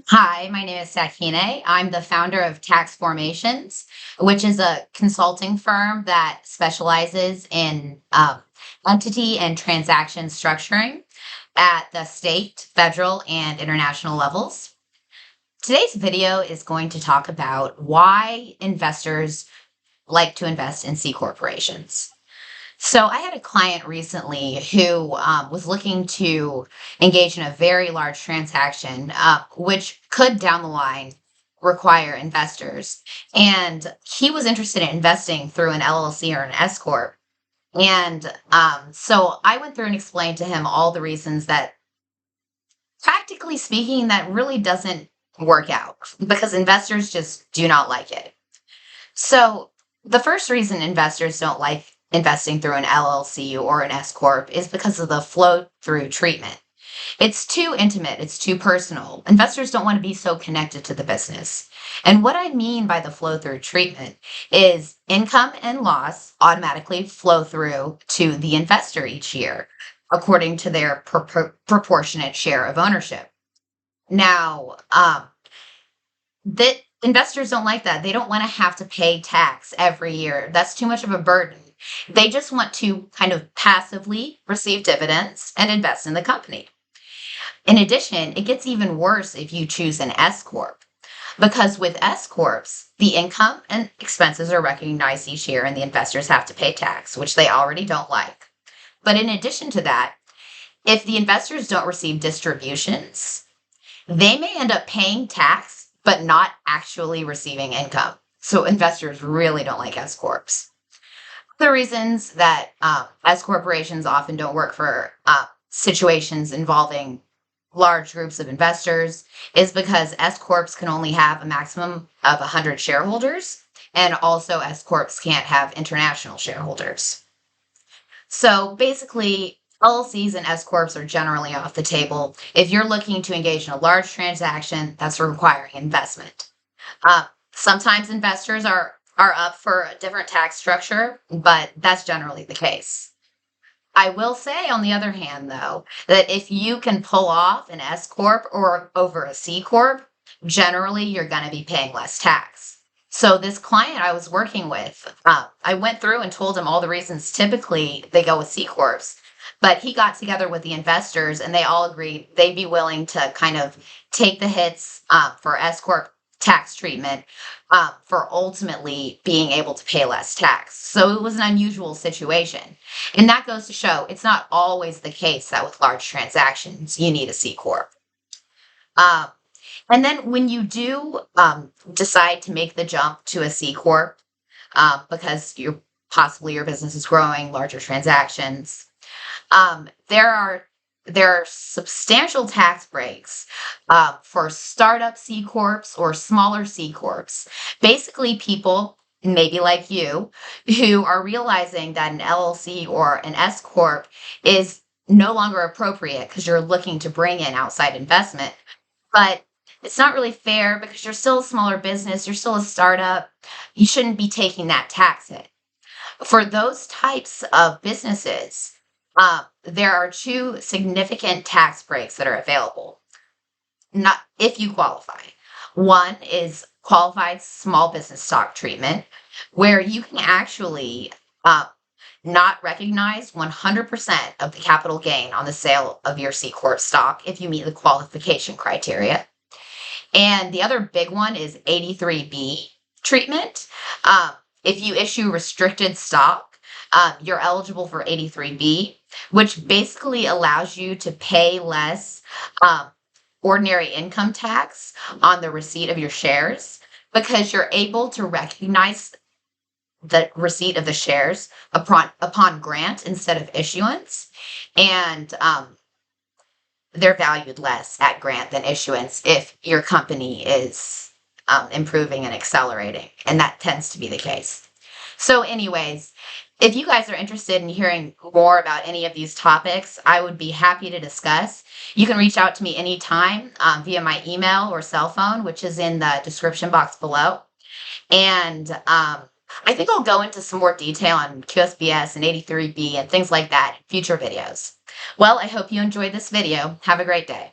Hi, my name is Sakine. I'm the founder of Tax Formations, which is a consulting firm that specializes in entity and transaction structuring at the state, federal, and international levels. Today's video is going to talk about why investors like to invest in C corporations. So I had a client recently who was looking to engage in a very large transaction, which could down the line require investors. And he was interested in investing through an LLC or an S corp. And so I went through and explained to him all the reasons that, practically speaking, that really doesn't work out because investors just do not like it. So the first reason investors don't like investing through an LLC or an S corp is because of the flow through treatment. It's too intimate, it's too personal. Investors don't want to be so connected to the business. And what I mean by the flow through treatment is income and loss automatically flow through to the investor each year according to their proportionate share of ownership. Now, that investors don't like that. They don't want to have to pay tax every year. That's too much of a burden. They just want to kind of passively receive dividends and invest in the company. In addition, it gets even worse if you choose an S corp because with S corps, the income and expenses are recognized each year and the investors have to pay tax, which they already don't like. But in addition to that, if the investors don't receive distributions, they may end up paying tax, but not actually receiving income. So investors really don't like S corps. The reasons that S corporations often don't work for situations involving large groups of investors is because S corps can only have a maximum of 100 shareholders, and also S corps can't have international shareholders. So basically, LLCs and S corps are generally off the table if you're looking to engage in a large transaction that's requiring investment. Sometimes investors are up for a different tax structure, but that's generally the case. I will say, on the other hand, though, that if you can pull off an S corp or over a C corp, generally you're going to be paying less tax. So this client I was working with, I went through and told him all the reasons typically they go with C corps, but he got together with the investors and they all agreed they'd be willing to kind of take the hits for S corp tax treatment for ultimately being able to pay less tax. So it was an unusual situation. And that goes to show it's not always the case that with large transactions you need a C corp. Um, and then when you do decide to make the jump to a C corp, because you're possibly your business is growing, larger transactions, um, there are there are substantial tax breaks for startup C corps or smaller C corps. Basically, people maybe like you who are realizing that an LLC or an S corp is no longer appropriate because you're looking to bring in outside investment, but it's not really fair because you're still a smaller business, you're still a startup. You shouldn't be taking that tax hit. For those types of businesses, there are two significant tax breaks that are available, not if you qualify. One is qualified small business stock treatment, where you can actually uh, not recognize 100% of the capital gain on the sale of your C Corp stock if you meet the qualification criteria. And the other big one is 83B treatment. Um, if you issue restricted stock, you're eligible for 83B, which basically allows you to pay less um, ordinary income tax on the receipt of your shares because you're able to recognize the receipt of the shares upon grant instead of issuance. And they're valued less at grant than issuance if your company is improving and accelerating. And that tends to be the case. So, anyways, if you guys are interested in hearing more about any of these topics, I would be happy to discuss. You can reach out to me anytime via my email or cell phone, which is in the description box below. And I think I'll go into some more detail on QSBS and 83B and things like that in future videos. Well, I hope you enjoyed this video. Have a great day.